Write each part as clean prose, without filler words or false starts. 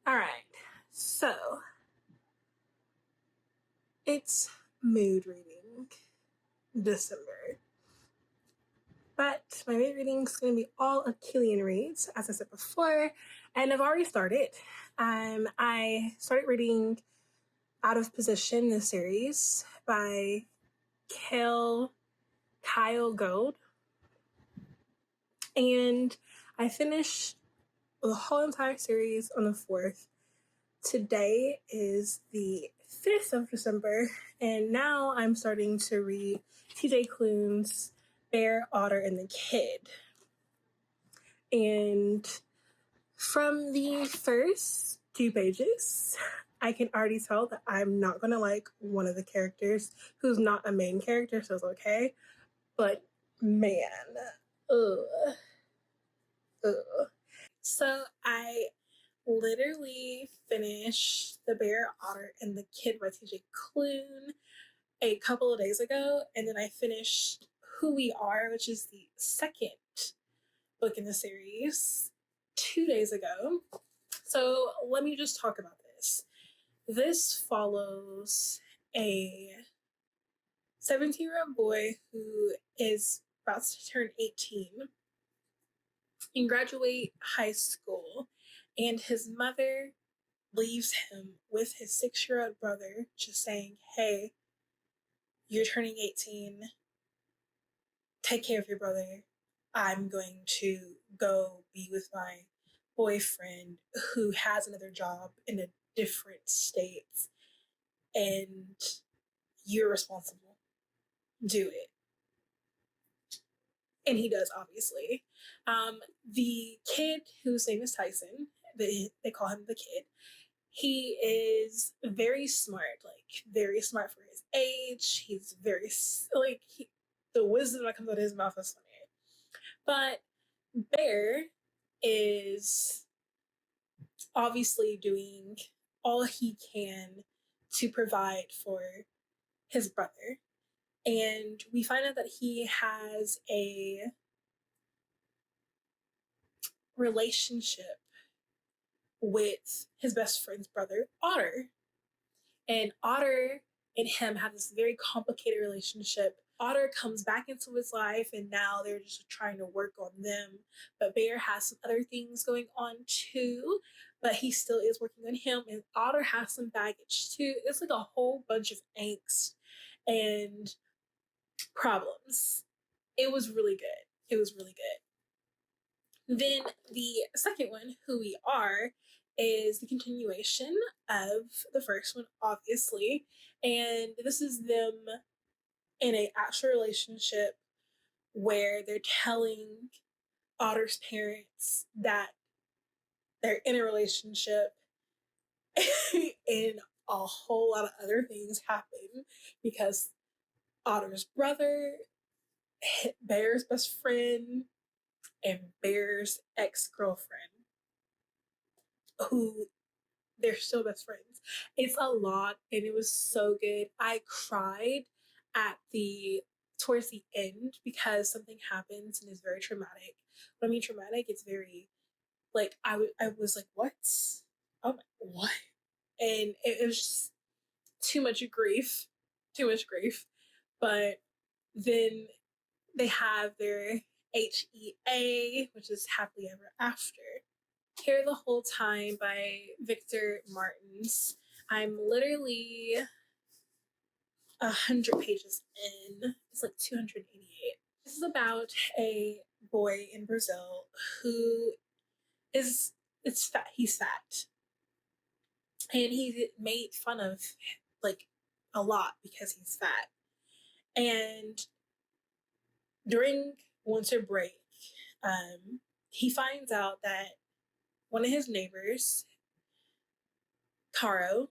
All right, so it's mood reading December. But my mood reading is going to be all Achillean reads, as I said before, and I've already started. I started reading Out of Position, the series by Kyle Gold, and I finished the whole entire series on the 4th. Today is the 5th of December, and now I'm starting to read TJ Klune's Bear, Otter, and the Kid. And from the first 2 pages, I can already tell that I'm not going to like one of the characters who's not a main character, so it's okay. But man, ugh. So I literally finished The Bear, Otter, and the Kid by TJ Klune a couple of days ago, and then I finished Who We Are, which is the second book in the series, 2 days ago. So let me just talk about this. This follows a 17-year-old boy who is about to turn 18 and graduate high school, and his mother leaves him with his 6-year-old brother, just saying, hey, you're turning 18. Take care of your brother. I'm going to go be with my boyfriend who has another job in a different state, and you're responsible. Do it. And he does, obviously. The kid, whose name is Tyson, they call him the Kid, he is very smart, very smart for his age. He's very, the wisdom that comes out of his mouth is funny. But Bear is obviously doing all he can to provide for his brother. And we find out that he has a relationship with his best friend's brother, Otter. And Otter and him have this very complicated relationship. Otter comes back into his life, and now they're just trying to work on them. But Bear has some other things going on too, but he still is working on him. And Otter has some baggage too. It's like a whole bunch of angst and problems. It was really good. It was really good. Then the second one, Who We Are, is the continuation of the first one, obviously. And this is them in an actual relationship where they're telling Otter's parents that they're in a relationship and a whole lot of other things happen because Otter's brother, Bear's best friend, and Bear's ex-girlfriend, who they're still best friends. It's a lot, and it was so good. I cried at towards the end because something happens and it's very traumatic. When I mean traumatic, it's very I was like, what? Oh my, what? And it was just too much grief. But then they have their HEA, which is Happily Ever After. Here the Whole Time by Victor Martins. I'm literally 100 pages in. It's like 288. This is about a boy in Brazil who it's fat. He's fat. And he made fun of a lot because he's fat. And during winter break, he finds out that one of his neighbors, Caro,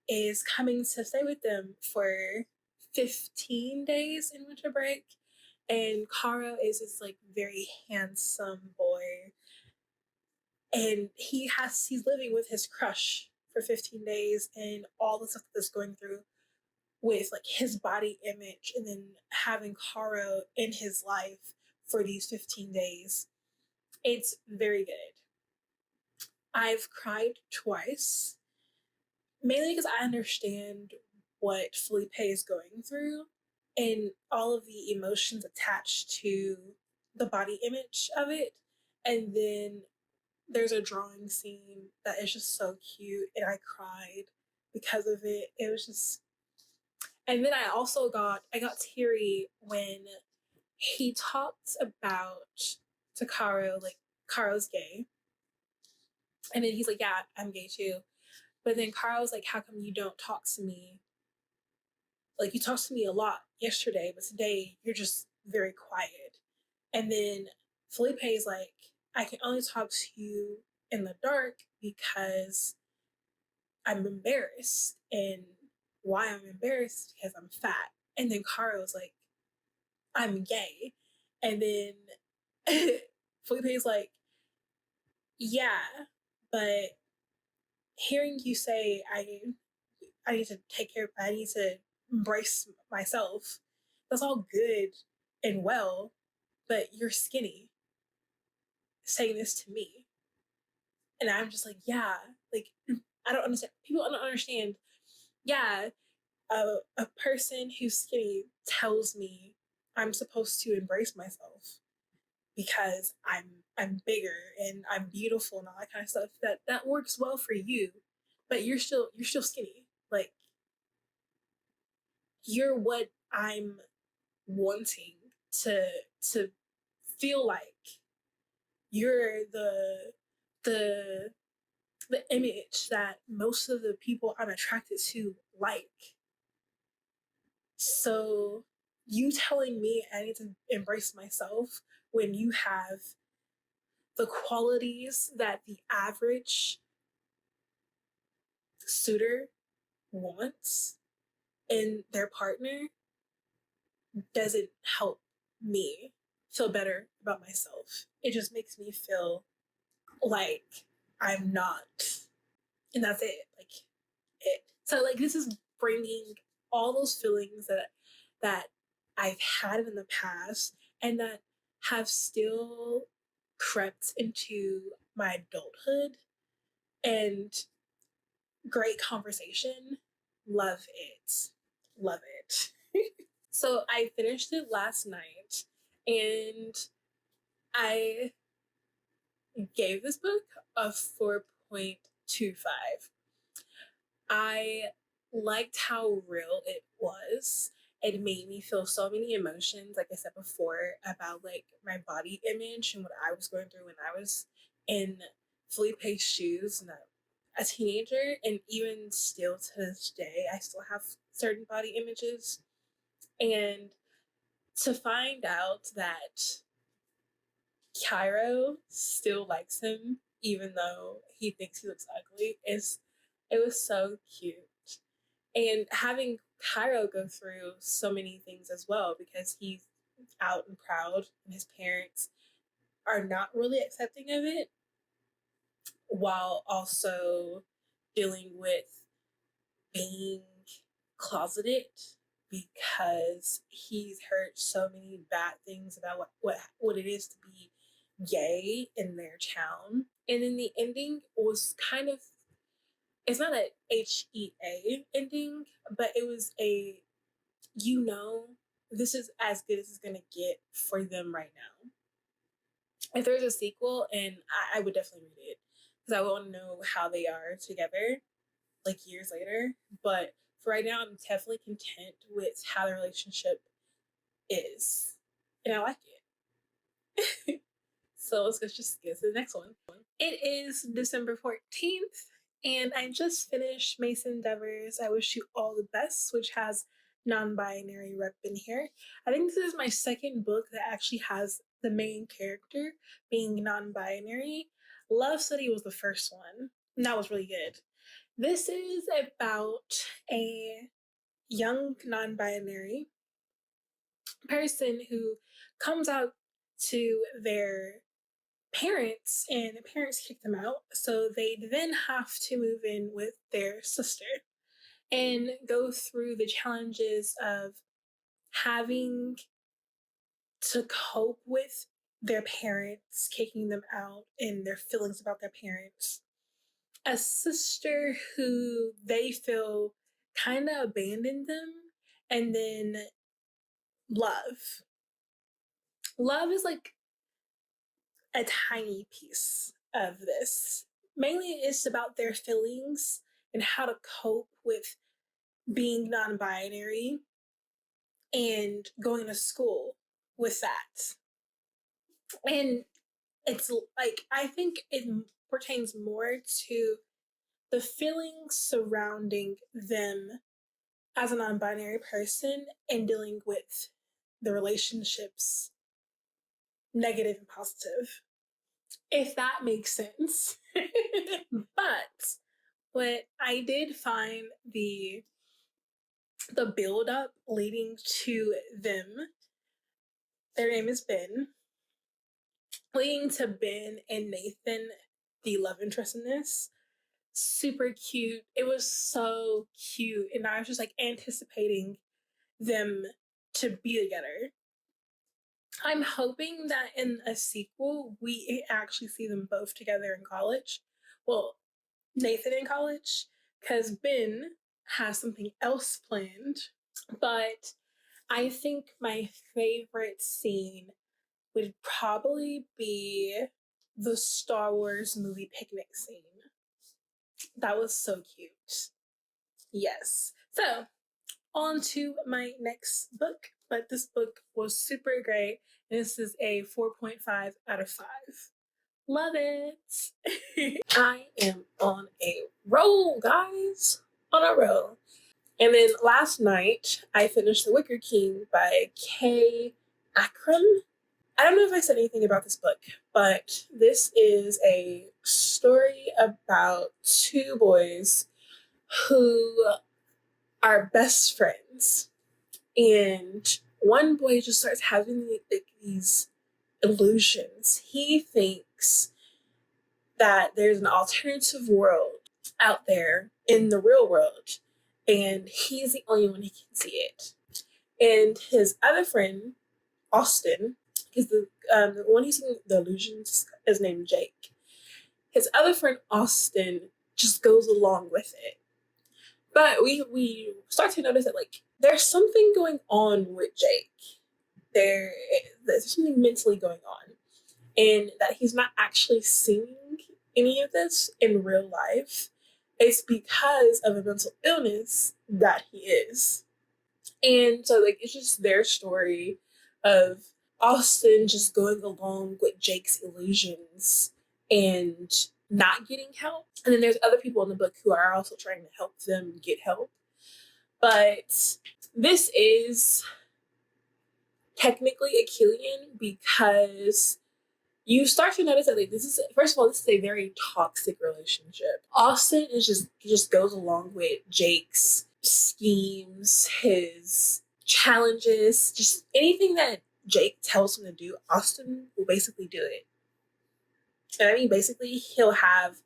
is coming to stay with them for 15 days in winter break. And Caro is this very handsome boy. And he's living with his crush for 15 days and all the stuff that's going through with his body image, and then having Caro in his life for these 15 days. It's very good. I've cried twice, mainly because I understand what Felipe is going through and all of the emotions attached to the body image of it. And then there's a drawing scene that is just so cute, and I cried because of it. It was just, and then I got teary when he talked about to Caro, like Caro's gay, and then he's like, "Yeah, I'm gay too." But then Caro's like, "How come you don't talk to me? Like you talked to me a lot yesterday, but today you're just very quiet." And then Felipe is like, "I can only talk to you in the dark because I'm embarrassed." And why I'm embarrassed? Because I'm fat. And then Caro's like, "I'm gay." And then Felipe's like, "Yeah, but hearing you say I need to take care, I need to embrace myself, that's all good and well, but you're skinny saying this to me." And I'm just like, yeah, like, I don't understand. People don't understand. Yeah, a person who's skinny tells me I'm supposed to embrace myself because I'm bigger and I'm beautiful and all that kind of stuff. That works well for you, but you're still skinny. Like you're what I'm wanting to to feel like. You're the the image that most of the people I'm attracted to like. So you telling me I need to embrace myself when you have the qualities that the average suitor wants in their partner doesn't help me feel better about myself. It just makes me feel like I'm not, and that's it. Like it. So like this is bringing all those feelings that I've had in the past and that have still crept into my adulthood, and great conversation. Love it. Love it. So I finished it last night and I gave this book a 4.25. I liked how real it was. It made me feel so many emotions, like I said before, about like my body image and what I was going through when I was in Felipe's shoes and a teenager. And even still to this day, I still have certain body images. And to find out that Cairo still likes him, even though he thinks he looks ugly, it was so cute. And having Cairo go through so many things as well, because he's out and proud and his parents are not really accepting of it, while also dealing with being closeted because he's heard so many bad things about what it is to be gay in their town. And then the ending was kind of, it's not a HEA ending, but it was a, you know, this is as good as it's gonna get for them right now. If there's a sequel, and I would definitely read it because I want to know how they are together like years later. But for right now, I'm definitely content with how the relationship is, and I like it. So let's just get to the next one. It is December 14th, and I just finished Mason Devers' I Wish You All the Best, which has non-binary rep in here. I think this is my second book that actually has the main character being non-binary. Love City was the first one, and that was really good. This is about a young non-binary person who comes out to their parents, and the parents kick them out, so they then have to move in with their sister and go through the challenges of having to cope with their parents kicking them out and their feelings about their parents, a sister who they feel kind of abandoned them, and then love. Love is like a tiny piece of this. Mainly, it's about their feelings and how to cope with being non binary and going to school with that. And it's like, I think it pertains more to the feelings surrounding them as a non binary person and dealing with the relationships, negative and positive, if that makes sense. But what I did find the build up leading to them, their name is Ben, leading to Ben and Nathan, the love interest in this, super cute. It was so cute, and I was just like anticipating them to be together. I'm hoping that in a sequel we actually see them both together in college. Well, Nathan in college, because Ben has something else planned. But I think my favorite scene would probably be the Star Wars movie picnic scene. That was so cute. Yes. So, on to my next book. But this book was super great. This is a 4.5 out of 5. Love it. I am on a roll, guys. On a roll. And then last night, I finished The Wicker King by Kay Akram. I don't know if I said anything about this book, but this is a story about two boys who are best friends. And one boy just starts having these illusions. He thinks that there's an alternative world out there in the real world, and he's the only one who can see it. And his other friend, Austin, because the one who's seeing the illusions is named Jake. His other friend, Austin, just goes along with it. But we start to notice that like there's something going on with Jake. There's something mentally going on, and that he's not actually seeing any of this in real life. It's because of a mental illness that he is. And so like it's just their story of Austin just going along with Jake's illusions and not getting help. And then there's other people in the book who are also trying to help them get help. But this is technically Achillean because you start to notice that like this is, first of all, this is a very toxic relationship. Austin is just goes along with Jake's schemes, his challenges, just anything that Jake tells him to do, Austin will basically do it. And I mean, basically, he'll have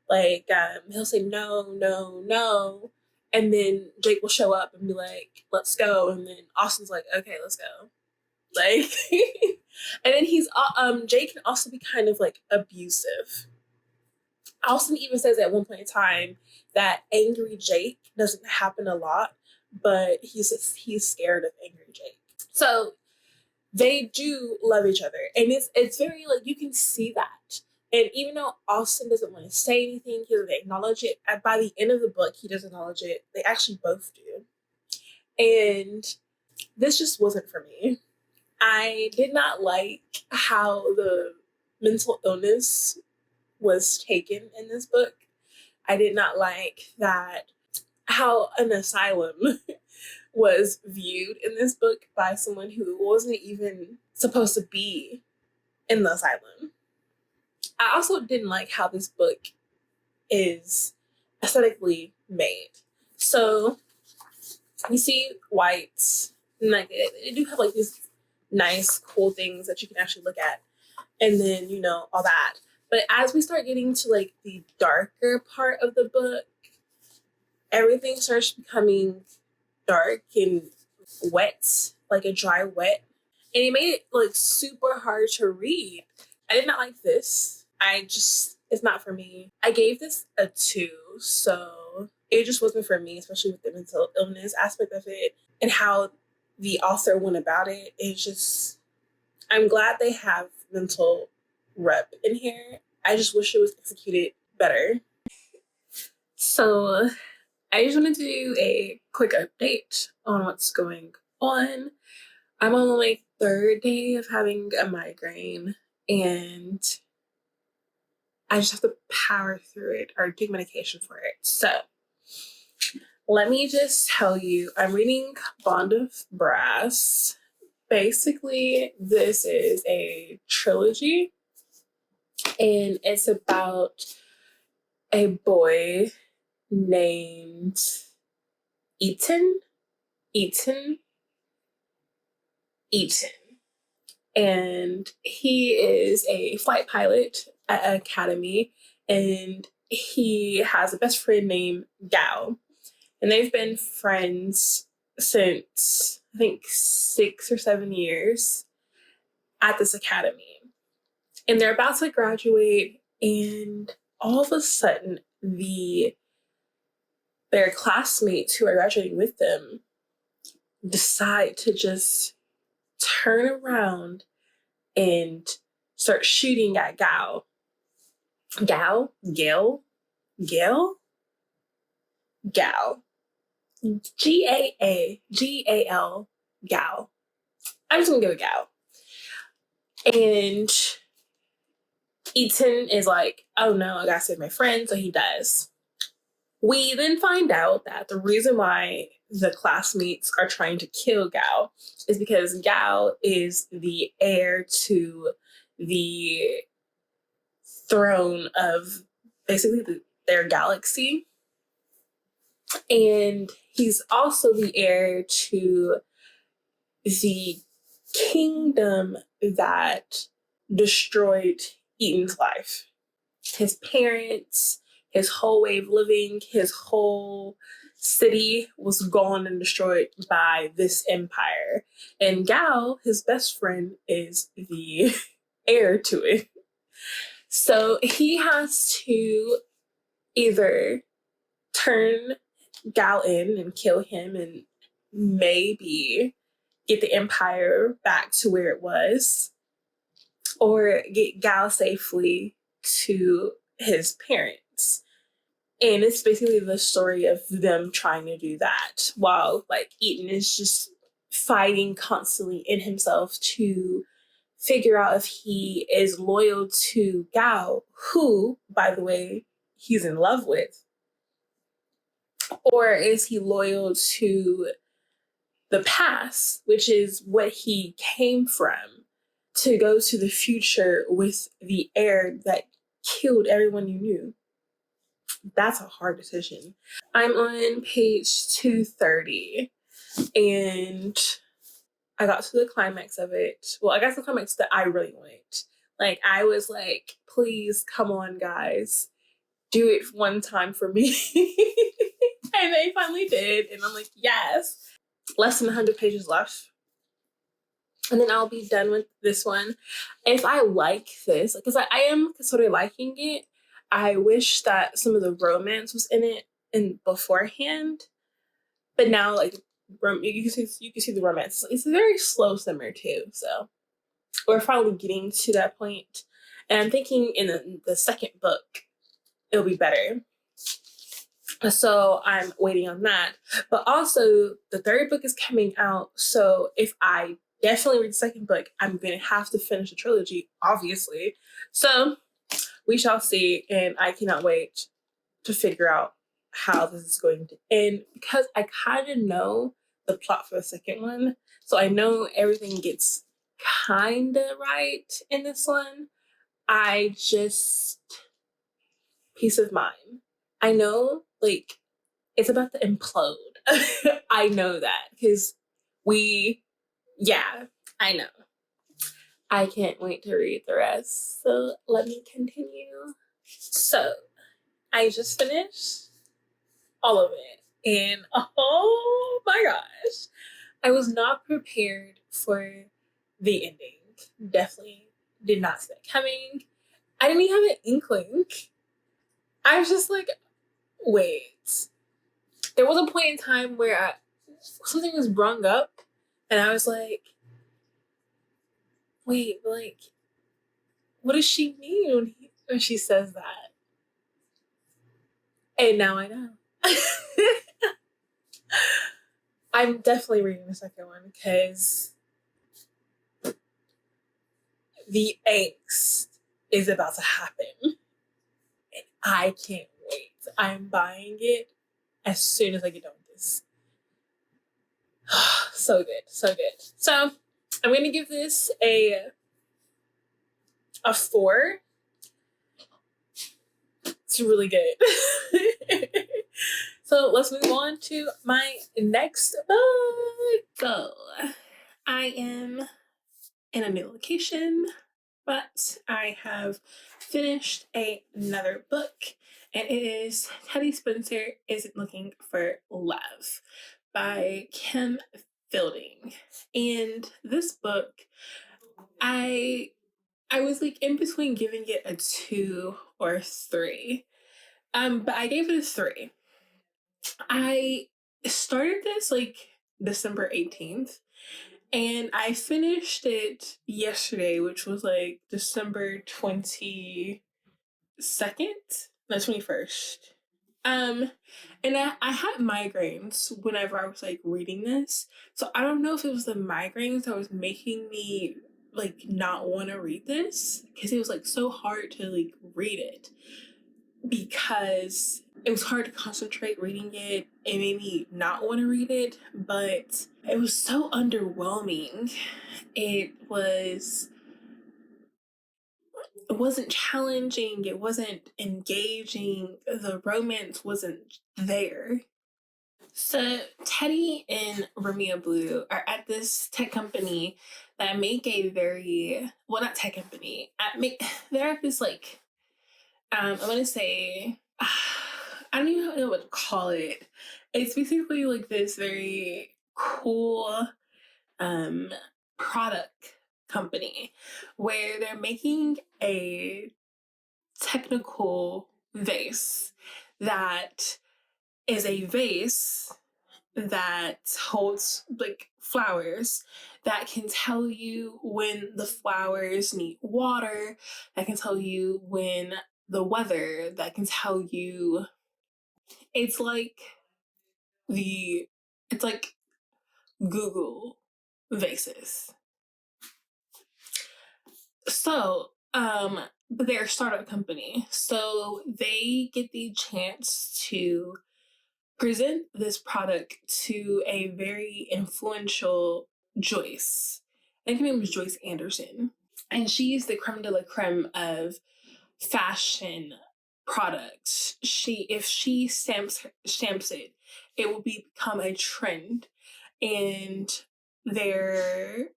like he'll say no, no, no, and then Jake will show up and be like, "Let's go," and then Austin's like, "Okay, let's go." Like, and then Jake can also be kind of like abusive. Austin even says at one point in time that angry Jake doesn't happen a lot, but he's scared of angry Jake. So they do love each other, and it's very like you can see that. And even though Austin doesn't want to say anything, he doesn't acknowledge it. By the end of the book, he does acknowledge it. They actually both do. And this just wasn't for me. I did not like how the mental illness was taken in this book. I did not like that how an asylum was viewed in this book by someone who wasn't even supposed to be in the asylum. I also didn't like how this book is aesthetically made. So you see whites, and like they do have like these nice, cool things that you can actually look at, and then all that. But as we start getting to like the darker part of the book, everything starts becoming dark and wet, like a dry wet. And it made it like super hard to read. I did not like this. I just It's not for me. I gave this a 2, so it just wasn't for me, especially with the mental illness aspect of it and how the author went about it. It's just, I'm glad they have mental rep in here. I just wish it was executed better. So I just wanted to do a quick update on what's going on. I'm on my 3rd day of having a migraine, and I just have to power through it or take medication for it. So let me just tell you, I'm reading Bond of Brass. Basically, this is a trilogy, and it's about a boy named Eaton. And he is a flight pilot at an academy, and he has a best friend named Gao. And they've been friends since, I think, 6 or 7 years at this academy. And they're about to graduate, and all of a sudden, their classmates who are graduating with them decide to just turn around and start shooting at Gao. Gao? Gale? Gale? Gao. G-A-A-G-A-L. Gao. I'm just gonna go with Gao. And Eaton is like, oh no, I gotta save my friend, so he does. We then find out that the reason why the classmates are trying to kill Gao is because Gao is the heir to the throne of basically their galaxy. And he's also the heir to the kingdom that destroyed Eaton's life. His parents, his whole way of living, his whole city was gone and destroyed by this empire. And Gao, his best friend, is the heir to it. So he has to either turn Gao in and kill him and maybe get the empire back to where it was, or get Gao safely to his parents. And it's basically the story of them trying to do that while like Eaton is just fighting constantly in himself to figure out if he is loyal to Gao, who, by the way, he's in love with, or is he loyal to the past, which is what he came from, to go to the future with the heir that killed everyone you knew. That's a hard decision. I'm on page 230, and I got to the climax of it. Well, I got to the climax that I really wanted. Like, I was like, please, come on, guys. Do it one time for me. And they finally did. And I'm like, yes. Less than 100 pages left. And then I'll be done with this one. If I like this, because I am sort of liking it, I wish that some of the romance was in it and beforehand. But now, like, you can see the romance. It's a very slow simmer too. So we're finally getting to that point. And I'm thinking in the second book, it'll be better. So I'm waiting on that. But also, the 3rd book is coming out. So if I definitely read the 2nd book, I'm going to have to finish the trilogy, obviously. So we shall see. And I cannot wait to figure out how this is going to end, because I kind of know the plot for the 2nd one. So I know everything gets kind of right in this one. I just, peace of mind. I know, like, it's about to implode. I know that because I know. I can't wait to read the rest. So let me continue. So I just finished all of it. And oh my gosh, I was not prepared for the ending. Definitely did not see that coming. I didn't even have an inkling. I was just like, wait. There was a point in time where something was brung up, and I was like, wait, like, what does she mean when she says that? And now I know. I'm definitely reading the second one because the angst is about to happen. And I can't wait. I'm buying it as soon as I get done with this. So good, so good. So I'm gonna give this a 4. It's really good. So let's move on to my next book. So I am in a new location, but I have finished another book, and it is Teddy Spencer Isn't Looking for Love by Kim Fielding. And this book, I was like in between giving it a 2 or 3. But I gave it a 3. I started this like December 18th, and I finished it yesterday, which was like December 22nd, no, 21st. And I had migraines whenever I was like reading this. So I don't know if it was the migraines that was making me like not want to read this, because it was like so hard to like read it, because it was hard to concentrate reading it. It made me not want to read it, but it was so underwhelming. It wasn't challenging, it wasn't engaging, the romance wasn't there. So Teddy and Romeo Blue are at this tech company that make a very, well, not tech company, they're at this like, I'm gonna say, I don't even know what to call it. It's basically like this very cool product company where they're making a technical vase that is a vase that holds like flowers, that can tell you when the flowers need water, that can tell you when the weather, that can tell you, it's like it's like Google vases. So, but they're a startup company, so they get the chance to present this product to a very influential Joyce. I think her name was Joyce Anderson. And she's the creme de la creme of fashion products. If she stamps it, it will become a trend. And their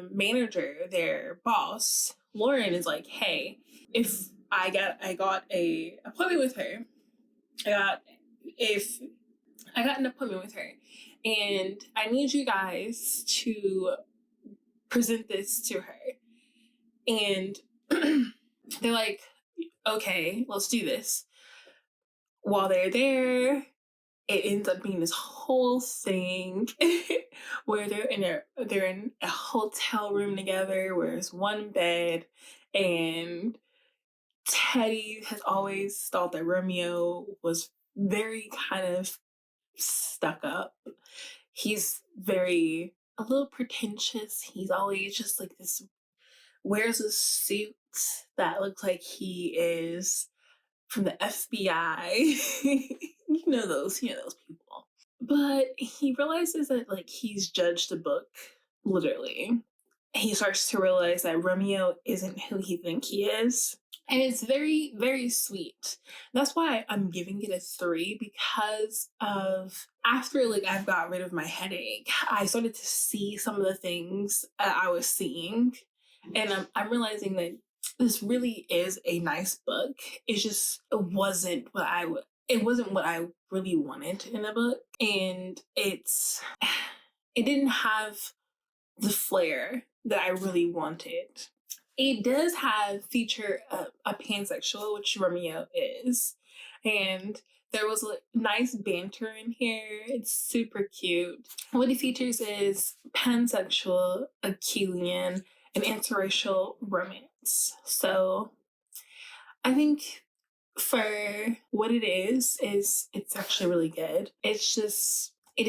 manager, their boss, Lauren, is like, hey, if I got a appointment with her, if I got an appointment with her, and I need you guys to present this to her. And they're like, okay, let's do this. While they're there, it ends up being this whole thing where they're in a hotel room together, where it's one bed, and Teddy has always thought that Romeo was very kind of stuck up. He's a little pretentious. He's always just like this, wears a suit that looks like he is from the FBI. you know those people. But he realizes that like he's judged a book, literally. He starts to realize that Romeo isn't who he thinks he is. And it's very, very sweet. That's why I'm giving it a 3, because of, after like I've got rid of my headache, I started to see some of the things I was seeing. And I'm realizing that this really is a nice book. It wasn't what I really wanted in a book. And it didn't have the flair that I really wanted. It does feature a pansexual, which Romeo is, and there was nice banter in here. It's super cute. What it features is pansexual, Achillean, and interracial romance. So I think for what it is it's actually really good. It's just it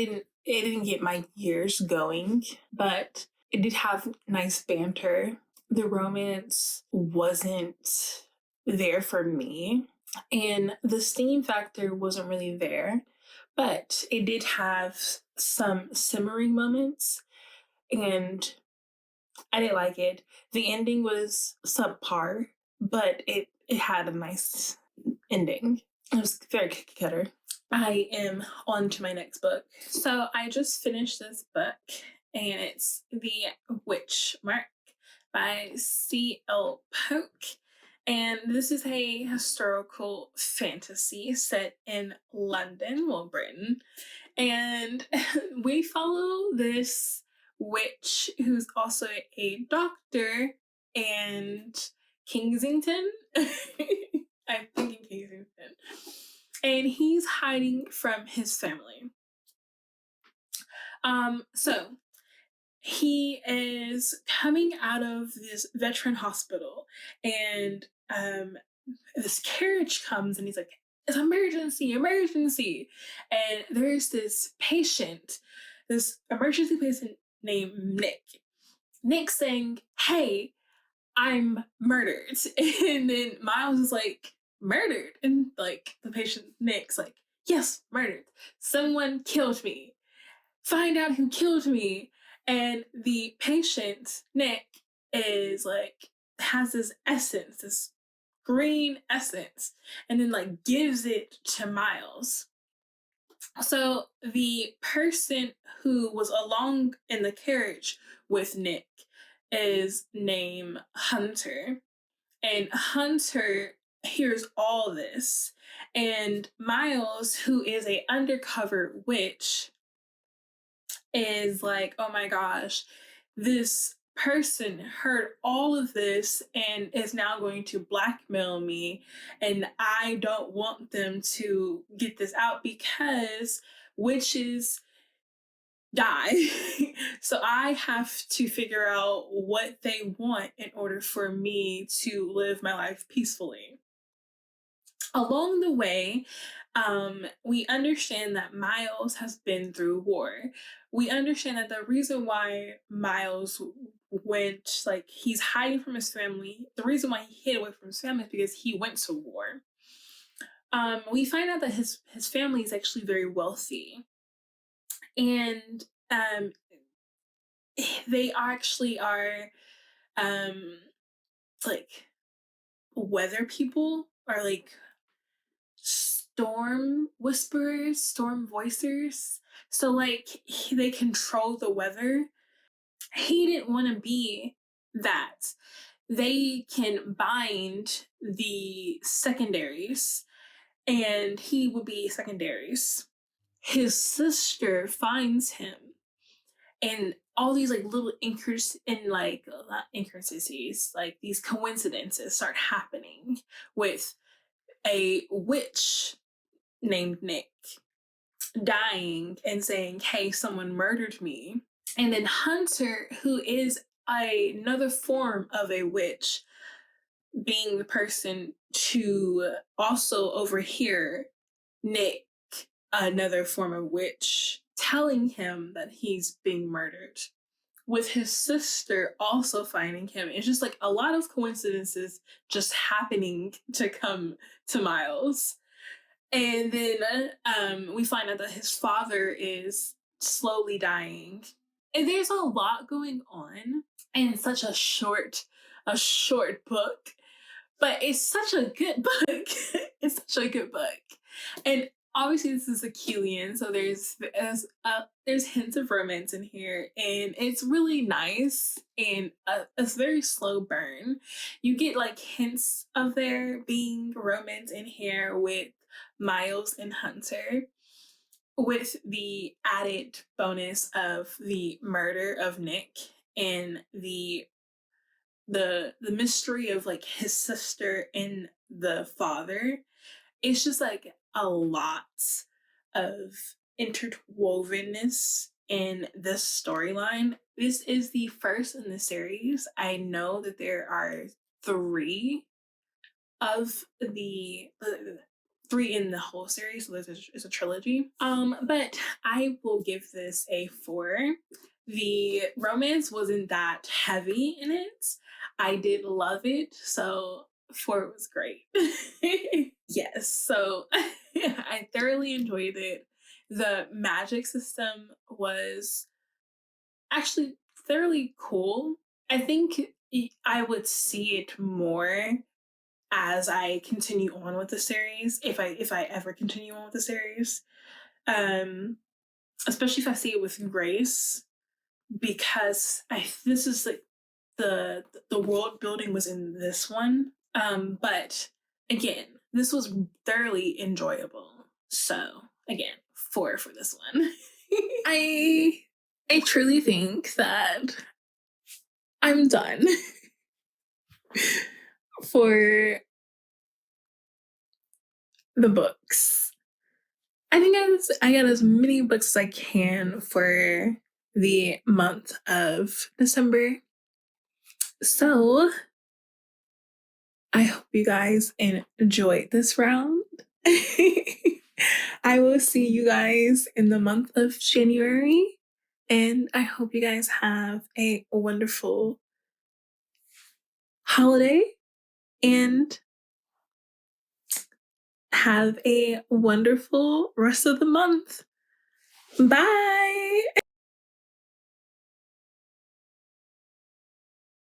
didn't get my gears going, but it did have nice banter. The romance wasn't there for me, and the steam factor wasn't really there, but it did have some simmering moments, and I didn't like it. The ending was subpar, but it had a nice ending. It was very cookie cutter. I am on to my next book. So I just finished this book, and it's The Witch Mark by C.L. Polk. And this is a historical fantasy set in London, well, Britain. And we follow this witch who's also a doctor in Kensington. I'm thinking Kensington. And he's hiding from his family. So he is coming out of this veteran hospital, and this carriage comes, and he's like, "It's emergency, emergency!" And there's this emergency patient named Nick. Nick saying, "Hey, I'm murdered." And then Miles is like, "Murdered?" And like the patient Nick's like, "Yes, murdered. Someone killed me. Find out who killed me." And the patient, Nick, is like, has this essence, this green essence, and then like gives it to Miles. So the person who was along in the carriage with Nick is named Hunter. And Hunter hears all this. And Miles, who is a undercover witch, is like, "Oh my gosh, this person heard all of this and is now going to blackmail me, and I don't want them to get this out because witches die." So I have to figure out what they want in order for me to live my life peacefully. Along the way, we understand that Miles has been through war. We understand that the reason why Miles went, like, he's hiding from his family, the reason why he hid away from his family is because he went to war. We find out that his family is actually very wealthy, and they actually are like weather people, or like storm whisperers, storm voicers. So like they control the weather. He didn't want to be that. They can bind the secondaries, and he would be secondaries. His sister finds him, and all these like little not inconsistencies, like these coincidences start happening with a witch named Nick dying and saying, "Hey, someone murdered me." And then Hunter, who is another form of a witch, being the person to also overhear Nick, another form of witch, telling him that he's being murdered, with his sister also finding him. It's just like a lot of coincidences just happening to come to Miles. And then we find out that his father is slowly dying. And there's a lot going on in such a short book. But it's such a good book. It's such a good book. And obviously this is Achillean, so there's hints of romance in here, and it's really nice, and it's very slow burn. You get like hints of there being romance in here with Miles and Hunter, with the added bonus of the murder of Nick and the the mystery of like his sister and the father. It's just like a lot of interwovenness in this storyline. This is the first in the series. I know that there are three of the three in the whole series, so it's a trilogy. But I will give this a 4. The romance wasn't that heavy in it. I did love it, so 4 was great. Yes, so I thoroughly enjoyed it. The magic system was actually thoroughly cool. I think I would see it more as I continue on with the series, if I ever continue on with the series. Um, Especially if I see it with Grace, because this is like the world building was in this one. But again, this was thoroughly enjoyable. So again, 4 for this one. I truly think that I'm done for the books. I think I got as many books as I can for the month of December. So I hope you guys enjoyed this round. I will see you guys in the month of January. And I hope you guys have a wonderful holiday and have a wonderful rest of the month. Bye.